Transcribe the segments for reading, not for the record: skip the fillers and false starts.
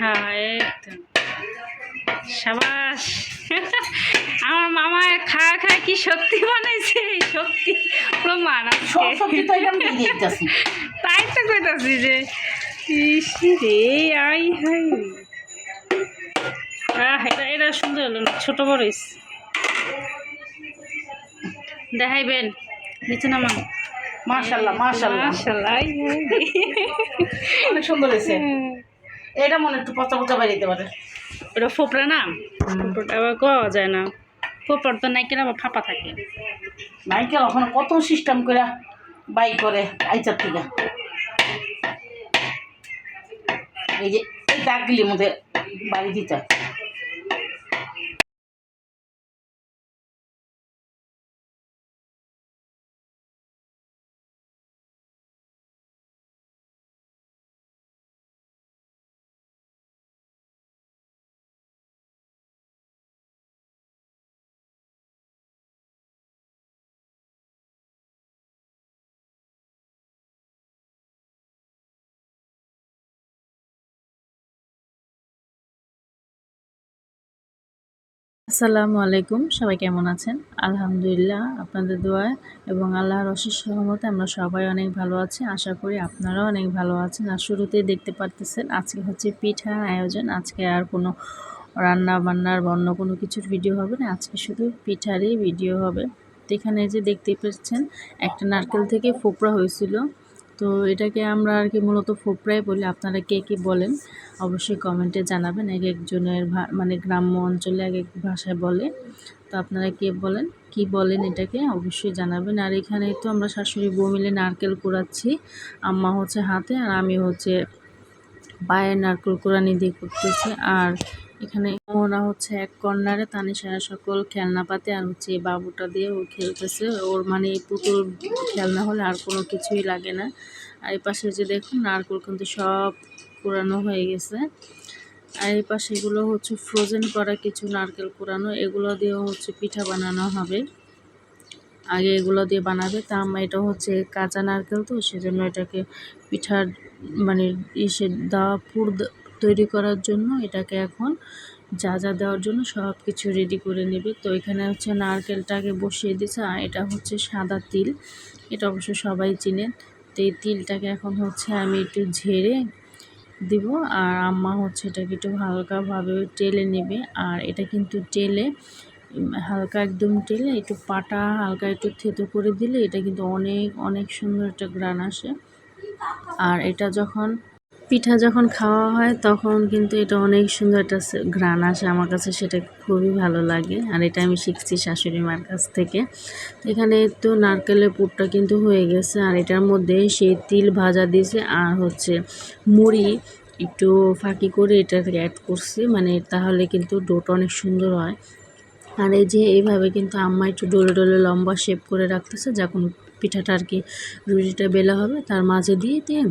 হ্যাঁ একদম সাবাস। আমার মামা খাওয়া খায় কি শক্তি বানাইছে, শক্তি প্রমাণ তাই তো কইতাছি যে রে আই হাই। এটা এটা সুন্দর হলো না, ছোট বড় দেখাইবেন নিচে নামান। মাশাআল্লাহ মাশাআল্লাহ মাশাআল্লাহ অনেক সুন্দর হয়েছে। এটা মনে একটু পচা পচা বেরিয়ে পারে। ওটা ফোপড়া না, ফোপড়াটা আবার কওয়া যায় না। ফোপড় তো নাইকেল আবার ফাঁপা থাকে। নাইকেল ওখানে কত সিস্টেম করে বাই করে আইচার থেকে। এই যে এই দাগগুলির মধ্যে বাড়ি দিতে আসসালামু আলাইকুম, সবাই কেমন আছেন? আলহামদুলিল্লাহ আপনাদের দোয়ায় এবং আল্লাহর অশেষ রহমতে আমরা সবাই অনেক ভালো আছি। আশা করি আপনারাও অনেক ভালো আছেন। আর শুরুতেই দেখতে পারতেছেন আজকে হচ্ছে পিঠার আয়োজন। আজকে আর কোনো রান্না বান্নার অন্য কোনো কিছুর ভিডিও হবে না, আজকে শুধু পিঠারই ভিডিও হবে। তো এখানে যে দেখতেই পাচ্ছেন একটা নারকেল থেকে ফোপড়া হয়েছিল। তো এটাকে আমরা আর কি মূলত ফোপড়াই বলি। আপনারা কে কী বলেন অবশ্যই কমেন্টে জানাবেন। এক একজনের মানে গ্রাম্য অঞ্চলে এক এক ভাষায় বলে। তো আপনারা কে বলেন, কি বলেন এটাকে অবশ্যই জানাবেন। আর এখানে তো আমরা শাশুড়ি বউ মিলে নারকেল কুড়াচ্ছি। আম্মা হচ্ছে হাতে আর আমি হচ্ছে পায়ে নারকেল কুড়ানি দিয়ে করতেছি। আর এখানে ওরা হচ্ছে এক কর্নারে তানিশারা সকল খেলনাপাতি আর হচ্ছে এই বাবুটা দিয়ে ও খেলতেছে। ওর মানে এই পুতুল খেলনা হলে আর কোনো কিছুই লাগে না। আর এই পাশে যে দেখুন নারকেল কিন্তু সব কুড়ানো হয়ে গেছে। আর এই পাশে এগুলো হচ্ছে ফ্রোজেন করা কিছু নারকেল কুড়ানো, এগুলো দিয়েও হচ্ছে পিঠা বানানো হবে। আগে এগুলো দিয়ে বানাবে, তা আমরা এটা হচ্ছে কাঁচা নারকেল তো সেজন্য এটাকে পিঠার মানে ইসে দেওয়া পুর তৈরি করার জন্য এটাকে এখন যা যা দেওয়ার জন্য সব কিছু রেডি করে নেবে। তো এখানে হচ্ছে নারকেলটাকে বসিয়ে দিয়েছে আর এটা হচ্ছে সাদা তিল, এটা অবশ্য সবাই চিনেন। তো এই তিলটাকে এখন হচ্ছে আমি একটু ঝেড়ে দিব আর আম্মা হচ্ছে এটাকে একটু হালকাভাবে টেলে নেবে। আর এটা কিন্তু টেলে হালকা একদম টেলে একটু পাটা হালকা একটু থেতো করে দিলে এটা কিন্তু অনেক অনেক সুন্দর একটা ঘ্রাণ আসে। আর এটা যখন পিঠা যখন খাওয়া হয় তখন কিন্তু এটা অনেক সুন্দর একটা ঘ্রাণ আসে, আমার কাছে সেটা খুবই ভালো লাগে। আর এটা আমি শিখছি শাশুড়ি মার কাছ থেকে। এখানে তো নারকেলের পুরটা কিন্তু হয়ে গেছে আর এটার মধ্যে সেই তিল ভাজা দিয়েছে আর হচ্ছে মুড়ি একটু ফাঁকি করে এটাকে অ্যাড করছি, মানে তাহলে কিন্তু ডোটা অনেক সুন্দর হয়। আর এই যে এইভাবে কিন্তু আম্মা একটু ডোলে ডোলে লম্বা শেপ করে রাখতেছে, যখন পিঠাটা আর কি রুটিটা বেলা হবে তার মাঝে দিয়ে দিয়ে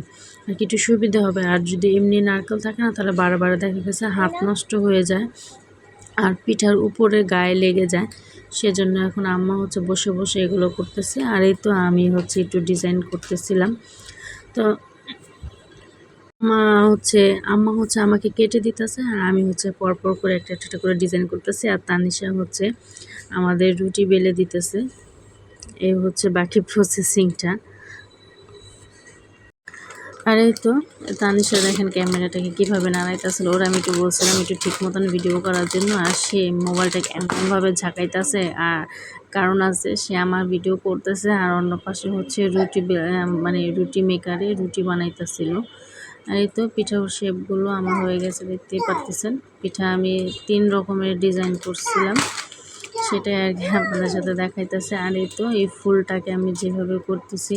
আর কি একটু সুবিধা হবে। আর যদি এমনি নারকেল থাকে না তাহলে বারবার দেখা গেছে হাত নষ্ট হয়ে যায় আর পিঠার উপরে গায়ে লেগে যায়। সেজন্য এখন আম্মা হচ্ছে বসে বসে এগুলো করতেছে আর এই তো আমি হচ্ছে একটু ডিজাইন করতেছিলাম। তো আম্মা হচ্ছে আমাকে কেটে দিতেছে আর আমি হচ্ছে পরপর করে একটা একটা করে ডিজাইন করতেছি। আর তানিশা হচ্ছে আমাদের রুটি বেলে দিতেছে। এই হচ্ছে বাকি প্রসেসিংটা। আর এই তো তানিশা দেখেন ক্যামেরাটাকে কীভাবে নাড়াইতেছিল। ওরা আমি একটু বলছিলাম একটু ঠিক মতন ভিডিও করার জন্য, আর সে মোবাইলটাকে এমনভাবে ঝাঁকাইতেছে। আর কারণ আছে, সে আমার ভিডিও করতেছে আর অন্য পাশে হচ্ছে মানে রুটি মেকারে রুটি বানাইতেছিল। আর এই তো পিঠার শেপগুলো আমার হয়ে গেছে, দেখতেই পারতেছেন। পিঠা আমি 3 রকমের ডিজাইন করছিলাম, সেটাই আর কি আপনাদের সাথে দেখাইতেছে। আর এই তো এই ফুলটাকে আমি যেভাবে করতেছি,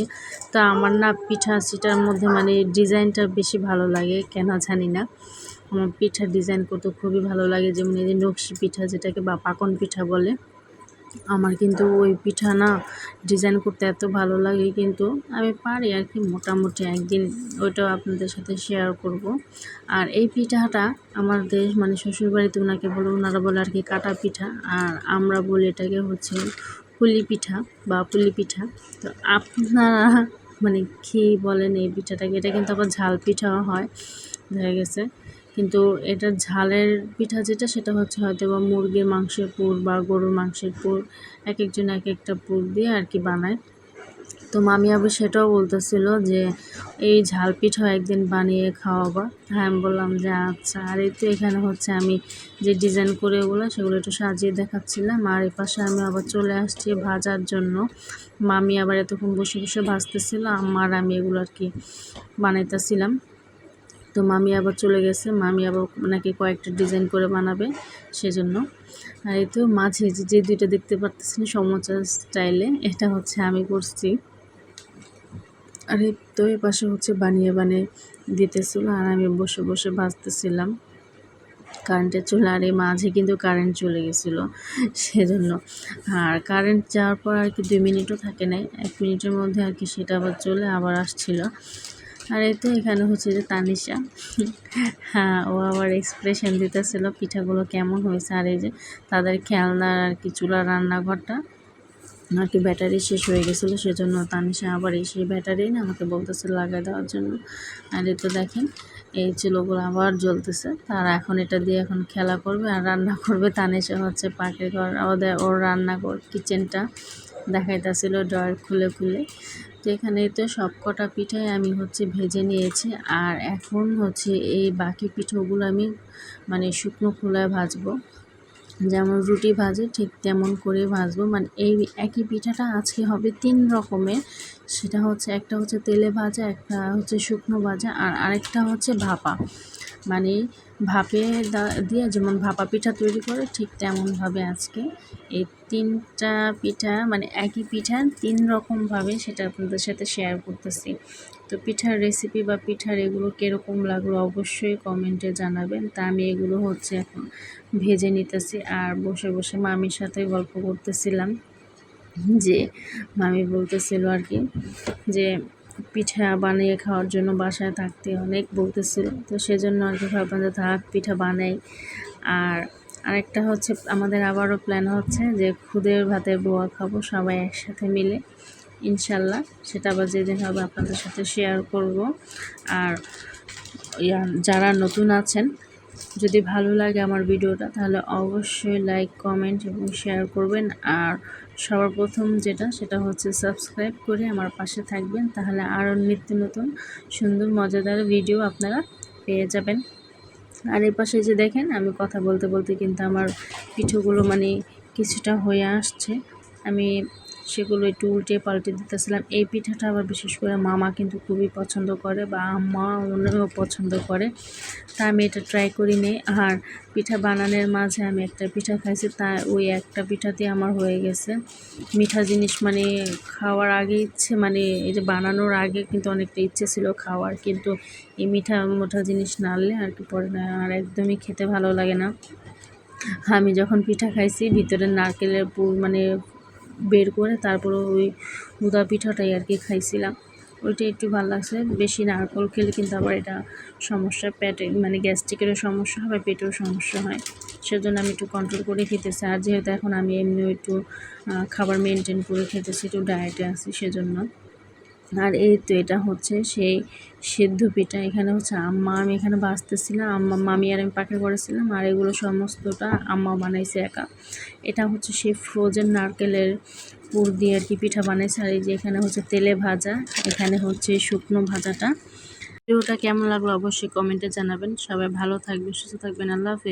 তো আমার না পিঠা সেটার মধ্যে মানে ডিজাইনটা বেশি ভালো লাগে, কেন জানি না। আমার পিঠার ডিজাইন করতে খুবই ভালো লাগে, যেমন এই যে নকশি পিঠা যেটাকে বা পাকন পিঠা বলে। আমার কিন্তু ওই পিঠা না ডিজাইন করতে এত ভালো লাগে, কিন্তু আমি পারি আর কি মোটামুটি। একদিন ওইটাও আপনাদের সাথে শেয়ার করব। আর এই পিঠাটা আমাদের মানে শ্বশুরবাড়িতে ওনাকে বলে, ওনারা বলে আর কি কাটা পিঠা, আর আমরা বলি এটাকে হচ্ছে পুলি পিঠা বা পুলি পিঠা। তো আপনারা মানে কী বলেন এই পিঠাটাকে? এটা কিন্তু আবার ঝাল পিঠাও হয় দেখা গেছে, কিন্তু এটার ঝালের পিঠা যেটা সেটা হচ্ছে হয়তো বা মুরগির মাংসের পুর বা গরুর মাংসের পুর, এক একজন এক একটা পুর দিয়ে আর কি বানায়। তো মামি আবার সেটাও বলতেছিল যে এই ঝাল পিঠা একদিন বানিয়ে খাওয়াবা। হ্যাঁ, আমি বললাম যে আচ্ছা। আর এই তো এখানে হচ্ছে আমি যে ডিজাইন করে ওগুলো সেগুলো একটু সাজিয়ে দেখাচ্ছিলাম। আর এই পাশে আমি আবার চলে আসছি ভাজার জন্য। মামি আবার এতক্ষণ বসে বসে ভাজতেছিল, আমার আমি এগুলো আর কি বানাইতেছিলাম। তো মামি আবার চলে গেছে, মামি আবার নাকি কয়েকটা ডিজাইন করে বানাবে সেজন্য। আর এই তো মাঝে যে দুইটা দেখতে পারতেছেন সমোচা স্টাইলে, এটা হচ্ছে আমি করছি। আর এই তো এ পাশে হচ্ছে বানিয়ে দিতেছিল আর আমি বসে বসে ভাজতেছিলাম কারেন্টের চুলা। আর এই মাঝে কিন্তু কারেন্ট চলে গেছিলো সেজন্য। আর কারেন্ট যাওয়ার পর আর কি 2 মিনিটও থাকে নাই, 1 মিনিটের মধ্যে আর কি সেটা আবার চলে আবার আসছিল। আর এই তো এখানে হচ্ছে যে তানিশা, হ্যাঁ, ও আবার এক্সপ্রেশন দিতেছিল পিঠাগুলো কেমন হয়েছে। আর এই যে তাদের খেলনার আর কি চুলা রান্নাঘরটা আর কি ব্যাটারি শেষ হয়ে গেছিলো, সেজন্য তানিশা আবার সেই ব্যাটারি না আমাকে বলতেছে লাগাই দেওয়ার জন্য। আর এই তো দেখেন এই চুলোগুলো আবার জ্বলতেছে, তারা এখন এটা দিয়ে এখন খেলা করবে আর রান্না করবে। তানিশা হচ্ছে পাখির ঘর ওর রান্নাঘর কিচেনটা দেখাইতেছিল ড্রয়ার খুলে খুলে। তো এখানে তো সব কটা পিঠাই আমি হচ্ছে ভেজে নিয়েছি। আর এখন হচ্ছে এই বাকি পিঠাগুলো আমি মানে শুকনো খোলায় ভাজবো, যেমন রুটি ভাজে ঠিক তেমন করে ভাজবো। মানে এই একই পিঠাটা আজকে হবে 3 রকমের। সেটা হচ্ছে একটা হচ্ছে তেলে ভাজা, একটা হচ্ছে শুকনো ভাজা, আর আরেকটা হচ্ছে ভাপা। মানে ভাপে দিয়ে যেমন ভাপা পিঠা তৈরি করে ঠিক তেমনভাবে আজকে এই 3টা পিঠা মানে একই পিঠা 3 রকমভাবে সেটা আপনাদের সাথে শেয়ার করতেছি। তো পিঠার রেসিপি বা পিঠার এগুলো কীরকম লাগলো অবশ্যই কমেন্টে জানাবেন। তা আমি এগুলো হচ্ছে এখন ভেজে নিতেছি আর বসে বসে মামির সাথে গল্প করতেছিলাম। যে মামি বলতেছিল আর কি যে পিঠা বানিয়ে খাওয়ার জন্য বাসায় থাকতে অনেক বলতেছিল, তো সেজন্য আর কি ভাবলাম যে থাক পিঠা বানাই। আর আরেকটা হচ্ছে আমাদের আবারও প্ল্যান হচ্ছে যে খুদের ভাতের বোয়া খাবো সবাই একসাথে মিলে ইনশাল্লাহ। সেটা আবার যেদিন হবে আপনাদের সাথে শেয়ার করব। আর যারা নতুন আছেন যদি ভালো লাগে আমার ভিডিওটা তাহলে অবশ্যই লাইক কমেন্ট এবং শেয়ার করবেন। আর সবার প্রথম সেটা হচ্ছে সাবস্ক্রাইব করে আমার পাশে থাকবেন, তাহলে আরও নিত্য নতুন সুন্দর মজাদার ভিডিও আপনারা পেয়ে যাবেন। আর এই পাশে যে দেখেন আমি কথা বলতে বলতে কিন্তু আমার পিঠোগুলো মানে কিছুটা হয়ে আসছে, আমি সেগুলো একটু উল্টে পাল্টে দিতেছিলাম। এই পিঠাটা আবার বিশেষ করে মামা কিন্তু খুবই পছন্দ করে বা আম্মা ওনারাও পছন্দ করে, তা আমি এটা ট্রাই করি নি। আর পিঠা বানানোর মাঝে আমি একটা পিঠা খাইছি, তা ওই একটা পিঠাতে আমার হয়ে গেছে। মিঠা জিনিস মানে খাওয়ার আগে ইচ্ছে মানে এই যে বানানোর আগে কিন্তু অনেকটা ইচ্ছে ছিল খাওয়ার, কিন্তু এই মোটা জিনিস না আনলে আর কি পরে না আর একদমই খেতে ভালো লাগে না। আমি যখন পিঠা খাইছি ভিতরে নারকেলের পুর মানে বের করে তারপরে ওই উদা পিঠাটাই আর কি খাইছিলাম, ওইটা একটু ভালো লাগছে। বেশি নারকেল খেলে কিন্তু আবার এটা সমস্যা, পেটে মানে গ্যাস্ট্রিকেরও সমস্যা হয়, পেটেও সমস্যা হয়, সেজন্য আমি একটু কন্ট্রোল করে খেতেছি। আর যেহেতু এখন আমি এমনিও একটু খাবার মেনটেন করে খেতেছি, একটু ডায়েটে আছি সেজন্য। আর এই তো এটা হচ্ছে সেই সেদ্ধ পিঠা, এখানে হচ্ছে আমি এখানে বাঁচতেছিলাম, মামি আর আমি পাখে করেছিলাম। আর এগুলো সমস্তটা আম্মা বানাইছে একা। এটা হচ্ছে সেই ফ্রোজেন নারকেলের পুর দিয়ে আর কি পিঠা বানাইছে। আর এই যে এখানে হচ্ছে তেলে ভাজা, এখানে হচ্ছে শুকনো ভাজাটা। ভিডিওটা কেমন লাগলো অবশ্যই কমেন্টে জানাবেন। সবাই ভালো থাকবেন, সুস্থ থাকবেন। আল্লাহ হাফেজ।